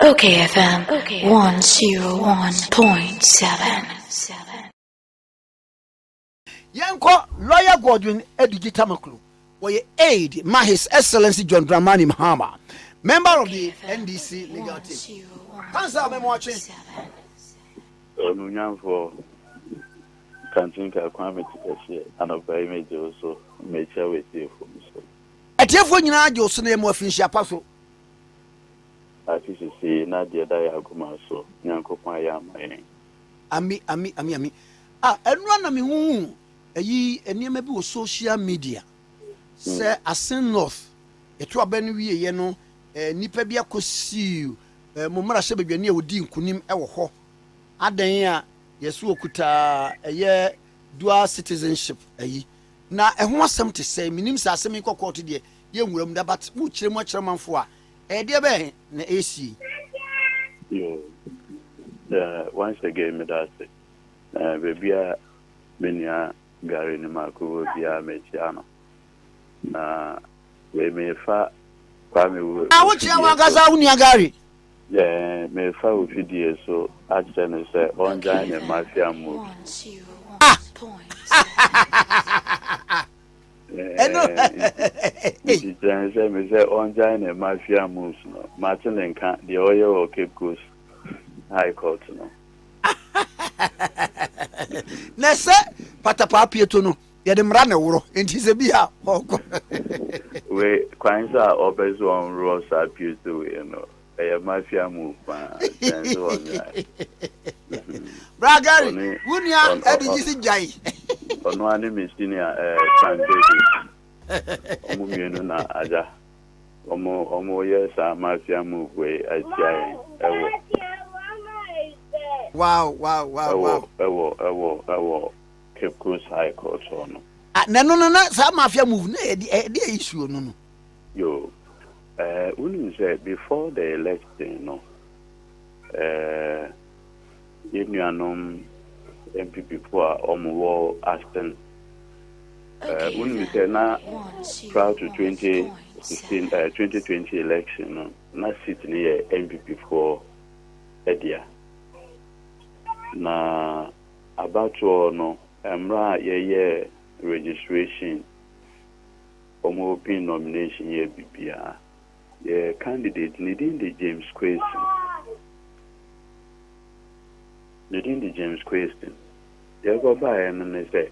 okayfm 101.7. Yanko lawyer Godwin Edudzi Tamakloe Pleads aide ma His Excellency John Dramani Mahama, member of the NDC legal team. Kansa me watching. For Kantinka Kwame Tikashi and of image also make sure with you for me. A telephone you know, just name of Finch Apostle. I see Nadia Diagoma so Yanko Paya. Ami. And run me who a ye and you may be social media. Say, a sin north. A trouble we, you know, Nipabia could see you. Momara Shabby near Udin Kunim Ewo. Adanya, yes, we could a year dual citizenship. Now, I want some to say, Minims are semi courted ye, young room, but much man for a dear bay, the AC. You once again, me that baby, Minya Gary Nimako Bia Mechiano. We may fa family. I would you want Gary? Yeah, may fa with video so action say on join a Mafia move. Me say on join a Mafia moves no. Martin and can the oil or Cape Coast High Court no. Nessa patapa pieto yademra na woro enti se bia we kwanza obezi on rules appeal to you know a Mafia move so on Bragari wunia Edudzi jai ono ani misinia translate omumienu na aja omo yes a Mafia move we atia ewo wow Cape Coast High Court no. No, sa Mafia move na the issue no. Yo, when say before the election no, yenuanom MPP for omo Aston. When we say na prior to 2020 election no, na sit near MPP for Edia. Na about no emra ye registration omo open nomination ye bibia ye candidate needing the James question ye go by and say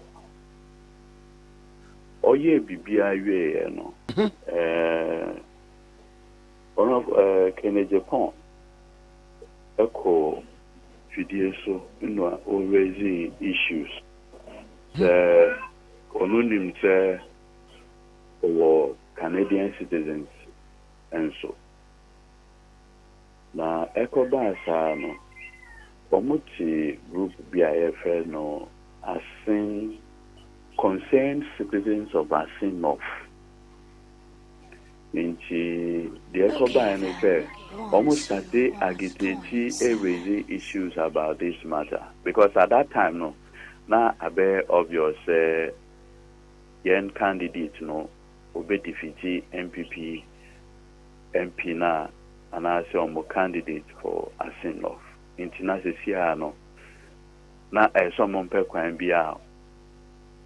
oye bibia we no one of Kennedy Pond echo video so always issues ononim say for Canadian citizens and so na ekobasa no omuti group BIF no asin concerned citizens of Asin North inchi the ekobasa no say almost a day agitating raising issues about this matter because at that time no na abe obvious yen candidate no obe defeat MPP MP na and I say omo candidate for Asin North international no na someone pe kwan bia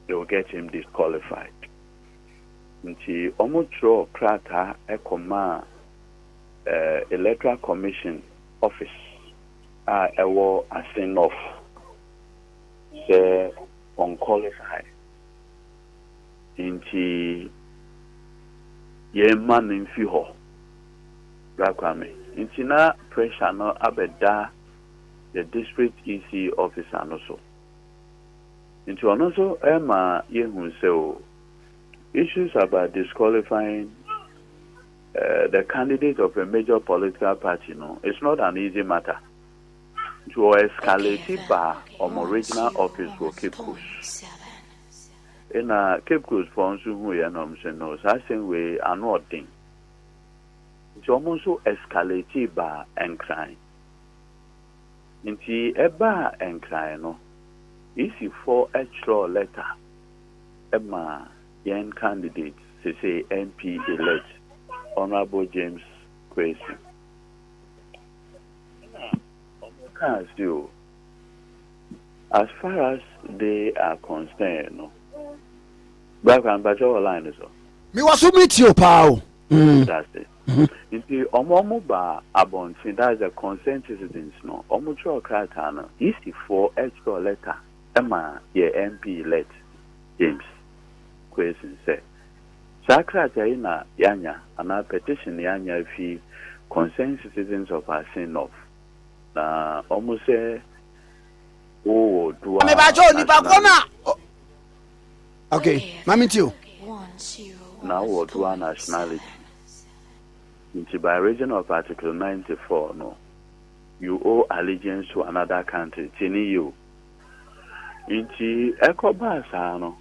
they will get him disqualified nti omo tro krata ekoma electoral commission office ewo Asin North say unqualified inti ye man in fi ho rakwame inti na pressure no abeda the district EC officer no so inti ono so ema ye hu say issues about disqualifying the candidate of a major political party no it's not an easy matter to escalate by original office for Cape Coast. In a Cape Coast for who you know, no, same way are not thing. It's almost so escalated by and crying. Into eba and crying no. If you for extra letter, Emma young candidate say MP elect Honorable James Question. as you, as far as they are concerned, no. Back and back your line is. Me was meet you, pal. That's it. You see, Omoba Abontin, that's the consent citizens, no. Omucho Kratana, easy for extra letter. Emma, ye MP let James. Question say. Sakrata ina yanya, and a petition yanya fi consent citizens of our sin of. Na almost say, oh, do I. Okay, Mammy too. Now, what do our nationality? By reason of Article 94, no, you owe allegiance to another country. Tini you. Inti ekobasa no.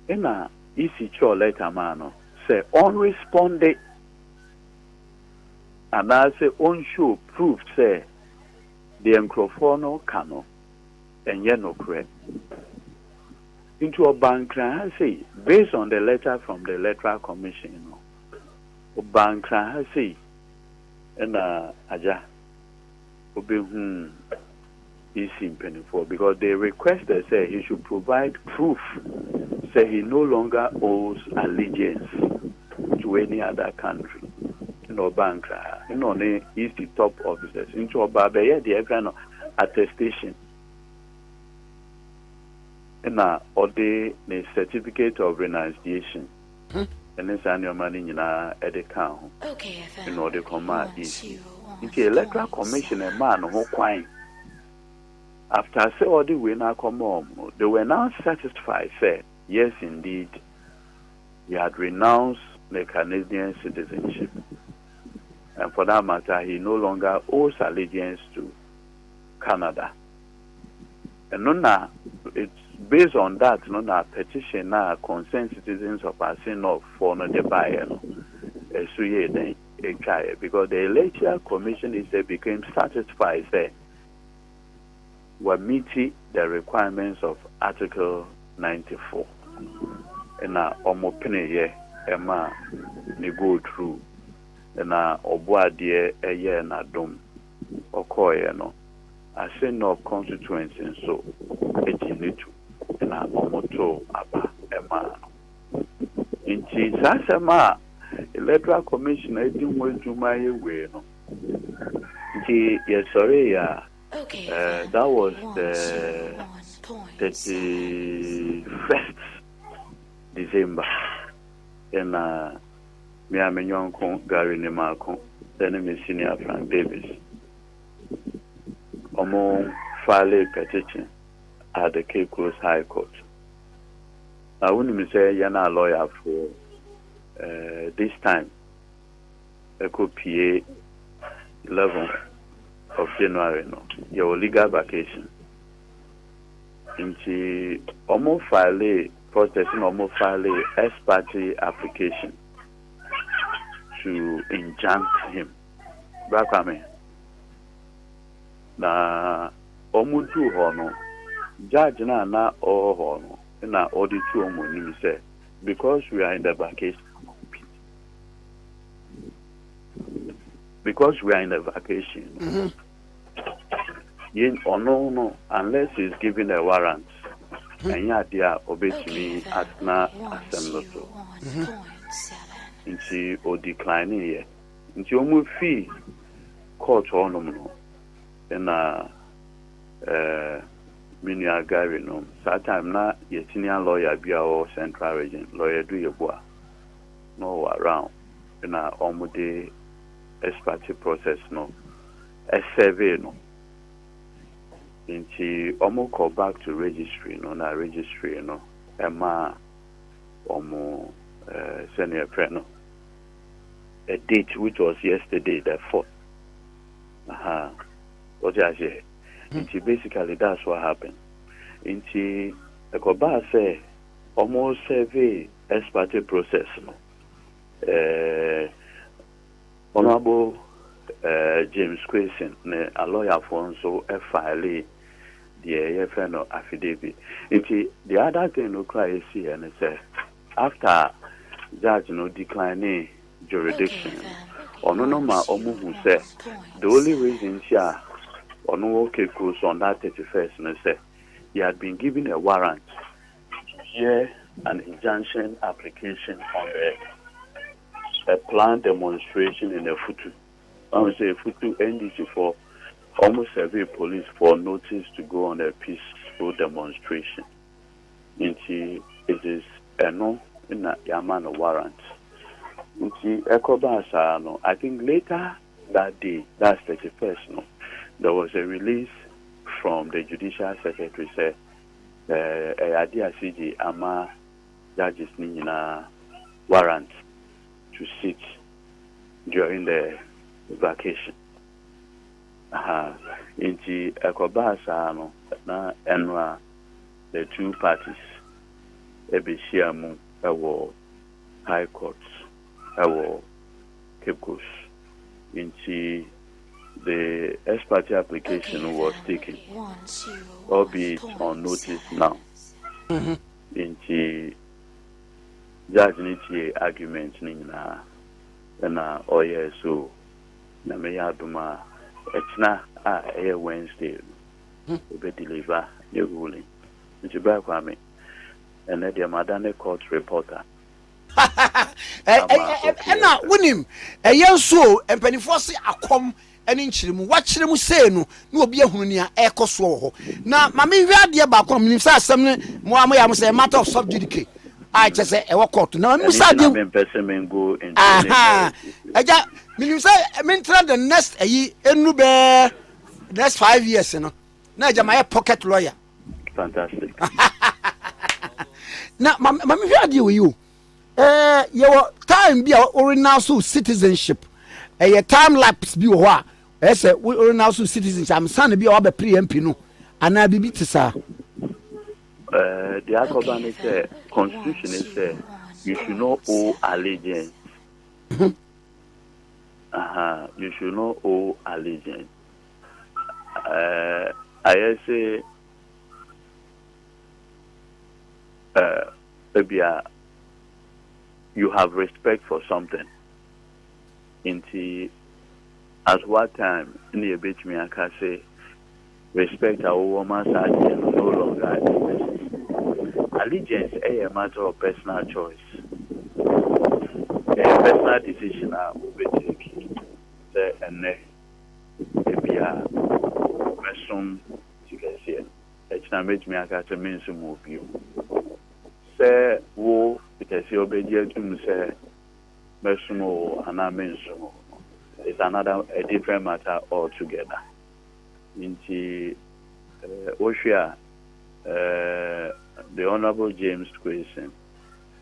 Ina isi cho letter mano say unresponded. And I say on show proof say the encrofono cano and yet no correct. Into a bank say based on the letter from the electoral commission, you know. Bank say and aja obe is in for because they requested say he should provide proof say he no longer owes allegiance to any other country. You know, bank you know is the top officers into a barber the kind of attestation and or the certificate of renunciation. And this annual money in a account. Okay, in order to come out easy. It's the electoral commission a man who quine. After I say all the way now come home, they were now satisfied, say, yes indeed, he had renounced the Canadian citizenship. And for that matter, he no longer owes allegiance to Canada. And now it's based on that, no petition now concerned citizens of our sin of for no the buyer no because the electoral commission is they became satisfied say were meeting the requirements of Article 94. And now omopene ye ema ni go through and now obuadie eye na dom okoye no a sin of constituency and so ejinitu na omoto aba ema inchi sasema electoral commission edin wejuma yewe no inchi sorry ya that was the 31st December and me amenyonko Gary Nimako then me senior Frank Davis omo file petition at the Cape Coast High Court. I wouldn't say you're not a lawyer for this time. Echo PA 11th of January, no, your legal vacation. Into almost file processing almost file ex parte application to injunct him. Back na omudu hono. Judge na hono na audit omo say because we are in the vacation. Because we are in the vacation. Yin or no, unless he's given a warrant. And yet they are obeyed to me at na assembly. Into or declining here. Into omu fee court on no. And Minia Gary no. That time na yetinia lawyer be our central region. Lawyer do your boy. No around. And omude expertise process no. A survey no. Inti omo call back to registry no na registry no. Emma omo senior friend no. A date which was yesterday the 4th. What I say? Inti basically that's what happened. Inti the Koba say almost survey expertise process no. Honorable James Question, a lawyer for so a file the friend of affidavit. Inti the other thing no cry see and it say after judge no declining jurisdiction. Or no ma omu who say the only reason here on okay course on that 31st, and say he had been given a warrant to hear an injunction application on a planned demonstration in a Futu. I would say Futu NDC for almost every police for notice to go on a peaceful demonstration. It is a no in a Yaman warrant. I think later that day, that's 31st, no, there was a release from the Judicial Secretary said idea CG ama judges need a warrant to sit during the vacation. Inti ekobasa no na enwa the two parties ebeshiamu ewo high court ewo Cape Coast. Inti the ex-party application was taken, albeit on notice now. Inti judge need argument nina na oye so na me yaduma etna Wednesday we deliver the ruling. Inti ba kwa me and the madane court reporter na wonim eyenso empanifo se akom ene nchiremu wachiremu sei no na obi ehunu ni a ekoso ho na mame hwade ba ko mnim sa asem ne mo ya mo say matter of subjudice I just say e wo court na mnim sa de go into eja mnim say mentra the next enu be next 5 years no na eja my pocket lawyer. Fantastic. Na mame hwade we you your time be original citizenship a time lapse bi wo a say original citizenship am san bi o be pre-MP no ana bibi tisa the Akobani say constitution is you should not owe allegiance. You should not owe allegiance. I say maybe you have respect for something. Into at what time in the bit me I can say respect our woman's no longer allegiance is a matter of personal choice. A personal decision I will be taking. Say and maybe mesum you can see it's not make me I can say means to move you. Say wo because you obedient to me say mesumo and I mensumo. It's a different matter altogether. Into Oshia, the Honorable James Quayson,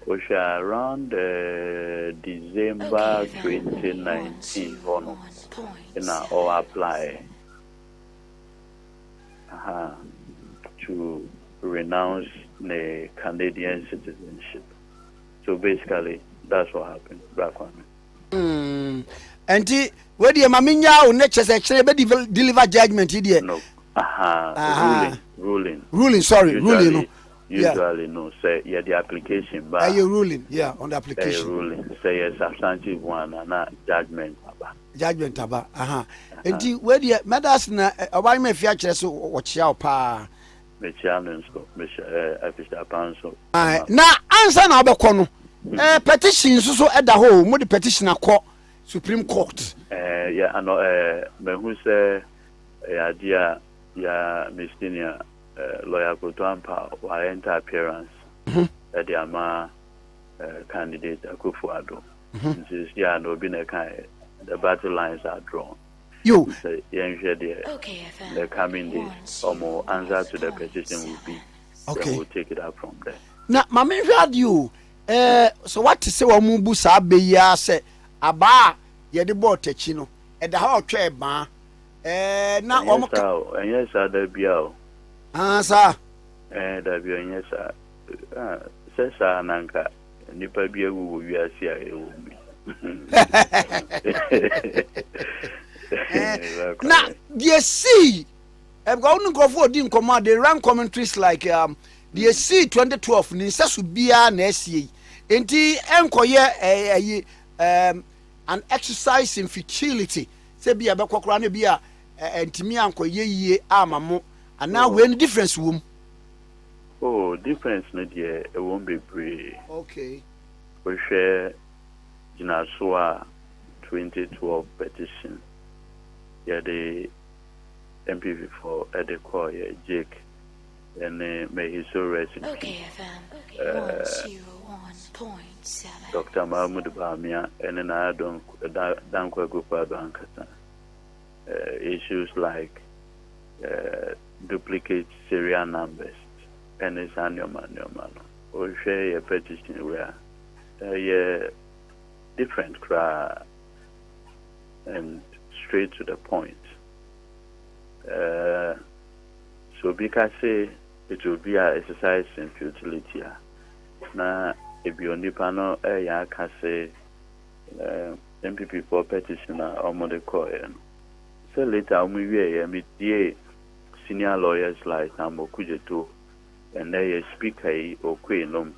Oshia around December 2019, or apply to renounce the Canadian citizenship. So basically, that's what happened. Black woman. And where the maminya o nature say be deliver judgment here. No. Ruling. Sorry, usually, ruling. Usually no. Say the application, but you ruling. Yeah, on the application. Ruling. Say a substantive one and not judgment. Judgment aba. And where the matters na why me feature so watch out pa. Me challenge so. Me official panso. Na answer na obekọ no. Petition so at the whole. Mo the petition akọ Supreme Court. Yeah, I know. Me who say idea Mistinia lawyer Kotuampa will enter appearance at the Ama candidate Akufo-Addo. Since no been a kind, the battle lines are drawn. You say the coming days or more answer to the petition will be. Okay, we'll take it up from there. Now, Mama, heard you. So what to say? Wamubu sabe ya say aba ye de ball techino. E da ha otwe ba. Na omo. Yes, sir. There be out. Sir. There be yes, sir. Say sir nanka. Nipa bi ewu wi asi a ewu mi. Na you see, I've got no go for din command. They run commentaries like the C 2012 ni sasu bia na sie. Enti enkoye an exercise in futility. Say bia be kokora na bia ntimi anko ye ama mo ana we difference wom. Oh, difference no there it won't be brave. Okay. We share Jinasua 2012 petition. Yeah, the MPP for Edeko, yeah, Jake, and may his soul rest in peace. Dr. Mahmoud Bamia, and then I don't issues like duplicate serial numbers and it's annual man. Or share a petition where different cry and straight to the point. So because say it will be an exercise in futility. Now, if you only panel, I can say MPP for petition or more call. So later, we meet the senior lawyers like Namokujeto and they speaker okayfm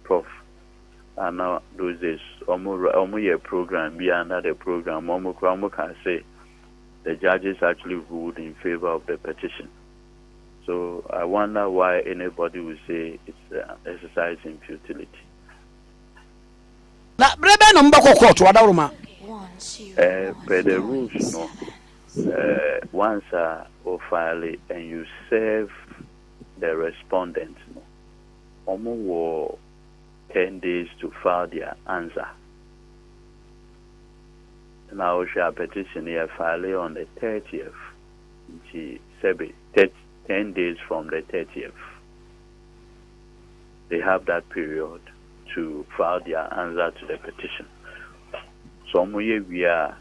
Prof. And now those days, almost program be another program. Almost can say the judges actually ruled in favor of the petition. So I wonder why anybody would say it's exercise in futility. Na brebe no mbako court wadaruma. Per the rules, no. Once or file it and you serve the respondent, no. Almost 10 days to file their answer. Now, shall petition here file on the 30th. 10 days from the 30th. They have that period to file their answer to the petition. So, we are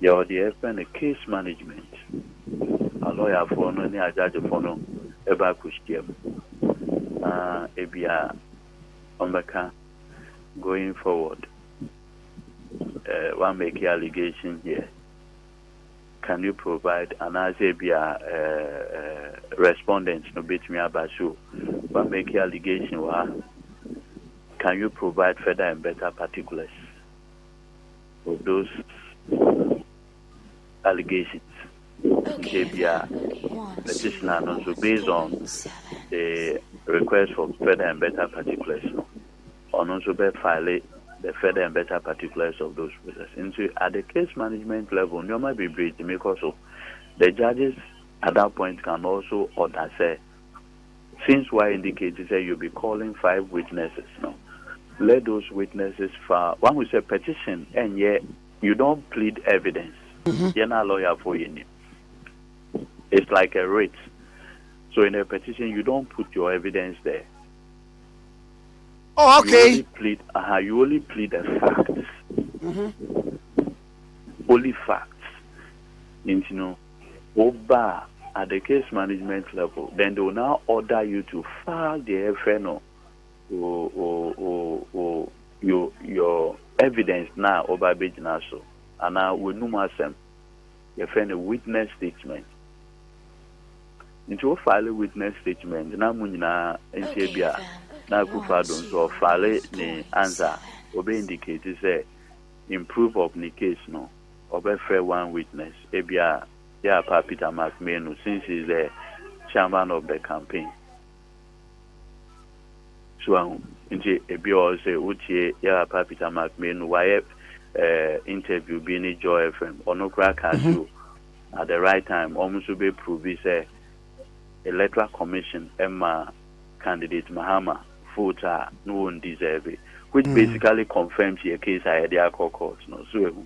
the case management. A lawyer for no, a judge for no, ever Christian. Ebia Omeka going forward. One make allegation here. Can you provide an respondents no bit me about you? One make allegation can you provide further and better particulars of those allegations? Petitioner also based on the request for further and better particulars, on also be file the further and better particulars of those processes. Into at the case management level, you might be briefed because of the judges at that point can also order say, since why indicated say you'll be calling 5 witnesses now. Let those witnesses file one will say petition and yet you don't plead evidence. You're not a lawyer for you. It's like a writ. So in a petition you don't put your evidence there. Oh, okay. You only plead the facts. Only facts. Over at the case management level, then they will now order you to file the FNO or your evidence now over Bejinaso. And now we know myself. You find a witness statement. Into file a witness statement. Now munina NCBA. Now kufadon so file the answer. Obe indicate say improve of the case no. Obe fair one witness. Ebia Pa Peter McMahon since he's the chairman of the campaign. So into ebia say utie Pa Peter McMahon why interview being Joy FM or no crack you at the right time almost to be proved say electoral commission Emma candidate Mahama voter no one deserve it, which basically confirms your case I had their court no so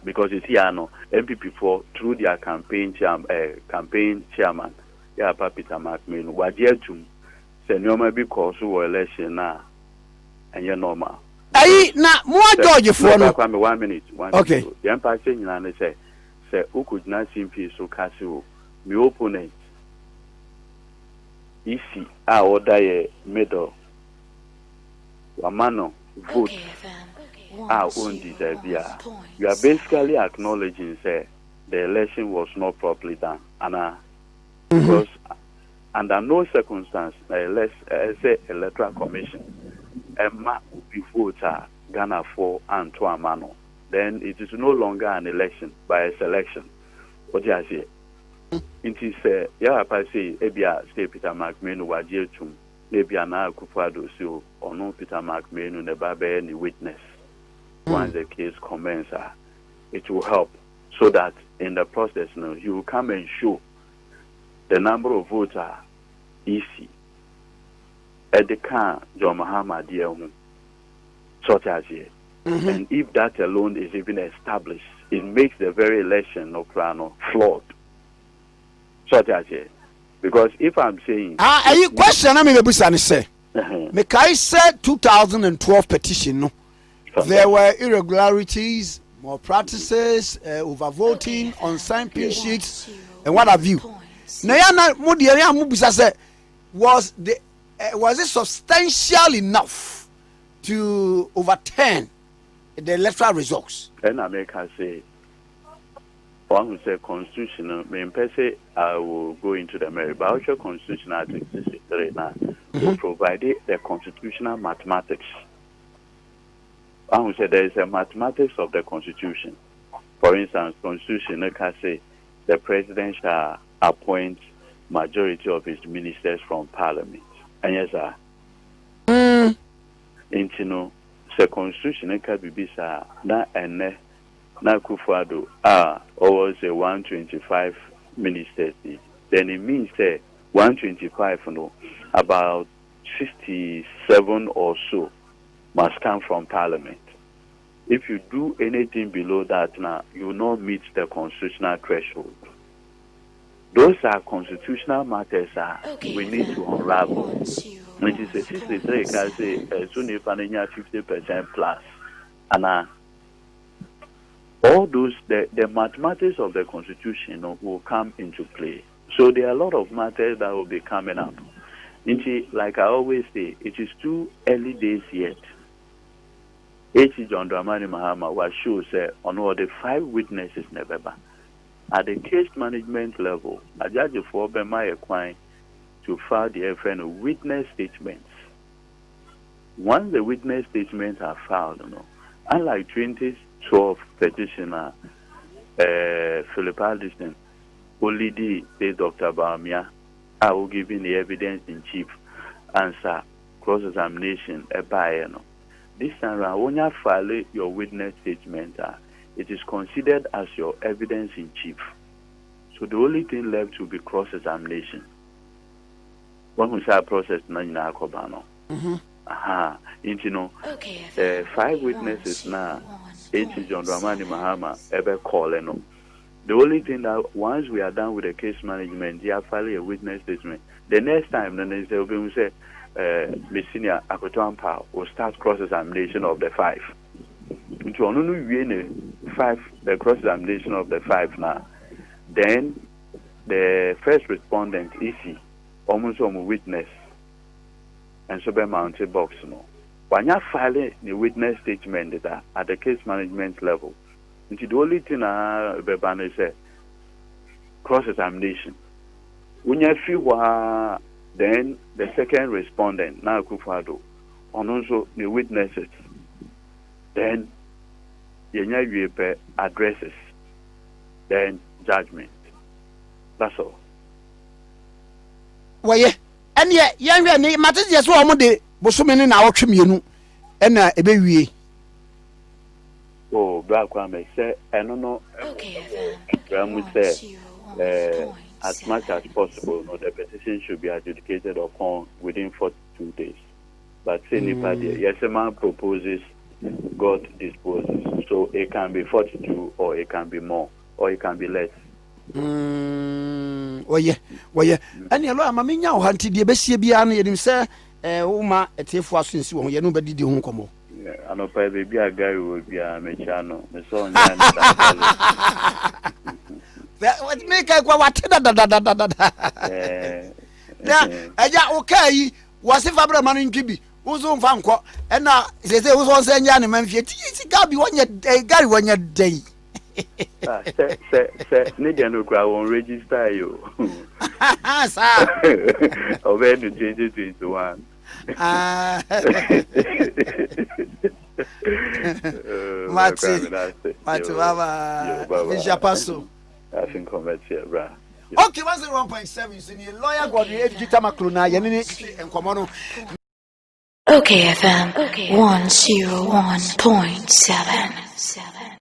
because it's here no MPP for through their campaign chairman Pa Peter McMahon was here to say no maybe cause who election now and you're normal. Ayi na mo George for no. 1 minute. Okay. The empire saying and say who could not simply so castle my opponent isi order a middle wamano vote own deserve. You are basically acknowledging say the election was not properly done and because under no circumstance say electoral commission Emma will be voter Ghana for and to Amano. Then it is no longer an election by a selection. What you say? It is yeah, I say ebia say Peter McMahon waje tum. Ebia na Akufo-Addo so or no Peter McMahon never bear any witness. Once the case commences, it will help so that in the process, he will come and show the number of votes are easy. At the can, John Mahama dear, such as here. And if that alone is even established, it makes the very election of Krano flawed. Such as here. Because if I'm saying... a question I mean, say, Mekai said 2012 petition, no? There were irregularities, more practices, overvoting, unsigned pin sheets, and what have you. Nayana Mudiria Mubisa said, was it substantial enough to overturn the electoral results? And America say, one who said constitutional, I will go into the merit, but also constitutional article 63 now will provide the constitutional mathematics. One who said there is a mathematics of the constitution. For instance, constitution can say the president shall appoint majority of his ministers from parliament. And yes, sir. The constitution can be sir na ene na Akufo-Addo was a 125 ministers. Then it means 125 about 67 or so must come from parliament. If you do anything below that now, you will not meet the constitutional threshold. Those are constitutional matters we need to unravel. It is a 63 can say soon if 50% plus. And all those the mathematics of the constitution will come into play. So there are a lot of matters that will be coming up. Like I always say, it is too early days yet. H. John Dramani Mahama was sure on all the 5 witnesses never. At the case management level, a judge for Bema Equine to file the FN witness statements. Once the witness statements are filed, unlike 2012 petitioner Philip Addison, only the Dr. Baumia, I will give the evidence in chief answer cross-examination by this time around, when you file your witness statement, it is considered as your evidence in chief. So the only thing left will be cross-examination. When we say process, na kobano. Okay. 5 witnesses now. H. John Dramani Mahama ever call The only thing that once we are done with the case management, you have filed a witness statement. The next time, then they will say. Miss Senior Akotompa will start cross-examination of the 5. Into only 5, the cross-examination of the 5 now. Then the first respondent, EC, almost a witness, and so be mounted box. When you file the witness statement at the case management level, into the only thing is cross-examination. When you feel then the second respondent, now Akufo-Addo, and also the witnesses. Then the addresses. Then judgment. That's all. Well, yeah. And yet, young man, matters just one day, but so many now you and a baby. Oh, Black Woman say, I don't know. Okay, say, as much as possible, the petition should be adjudicated upon within 42 days. But say yes, a man proposes, God disposes. So it can be 42, or it can be more, or it can be less. Well, yeah. And you know, I'm a minya hunted the best year, and say, Uma, a tear was since you nobody do home come. I know, baby, a guy will be a mechano. The song. What make I go what? Yeah, okay. Was if I'm man in Gibi, who's on Vanco, and now they say, who's on saying Yanni Mafia? It's got be 1 year, Gary 1 year day. Say, Nidian will register you. Of any 2021. Mati, Baba, Japaso. I think commercial, bra. Okay, 101.7 is in lawyer got the Edudzi Tamakloe na yenene enkomo okayfm 101.7.